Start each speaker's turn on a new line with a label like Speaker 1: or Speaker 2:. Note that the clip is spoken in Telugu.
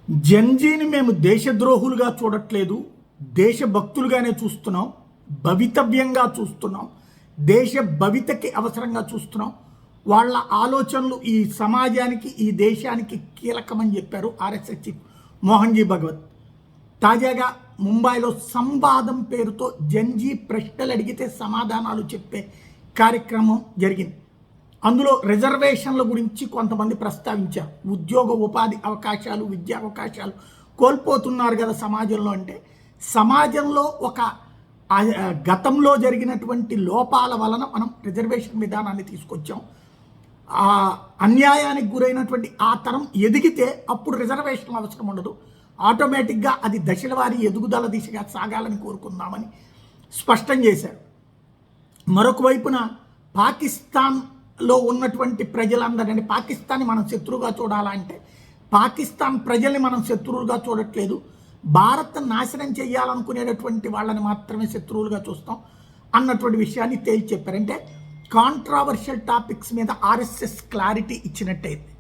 Speaker 1: జంజీని మేము దేశద్రోహులుగా చూడట్లేదు, దేశభక్తులుగానే చూస్తున్నాం, భవితవ్యంగా చూస్తున్నాం, దేశ భవితకి అవసరంగా చూస్తున్నాం. వాళ్ళ ఆలోచనలు ఈ సమాజానికి, ఈ దేశానికి కీలకమని చెప్పారు ఆర్ఎస్ఎస్ చీఫ్ మోహన్జీ భగవత్. తాజాగా ముంబైలో సంవాదం పేరుతో జంజీ ప్రశ్నలు అడిగితే సమాధానాలు చెప్పే కార్యక్రమం జరిగింది. అందులో రిజర్వేషన్ల గురించి కొంతమంది ప్రస్తావించారు. ఉద్యోగ ఉపాధి అవకాశాలు, విద్యా అవకాశాలు కోల్పోతున్నారు కదా సమాజంలో. అంటే సమాజంలో ఒక గతంలో జరిగినటువంటి లోపాల వలన మనం రిజర్వేషన్ విధానాన్ని తీసుకొచ్చాం. ఆ అన్యాయానికి గురైనటువంటి ఆ తరం ఎదిగితే అప్పుడు రిజర్వేషన్లు అవసరం ఉండదు, ఆటోమేటిక్గా అది దశల వారీ ఎదుగుదల దిశగా సాగాలని కోరుకుందామని స్పష్టం చేశారు. మరొక వైపున పాకిస్తాన్లో ఉన్నటువంటి ప్రజలందరినీ, పాకిస్తాన్ని మనం శత్రువుగా చూడాలంటే పాకిస్తాన్ ప్రజల్ని మనం శత్రువులుగా చూడట్లేదు, భారత్ నాశనం చేయాలనుకునేటటువంటి వాళ్ళని మాత్రమే శత్రువులుగా చూస్తాం అన్నటువంటి విషయాన్ని తేల్చి చెప్పారు. అంటే కాంట్రావర్షియల్ టాపిక్స్ మీద ఆర్ఎస్ఎస్ క్లారిటీ ఇచ్చినట్టయితే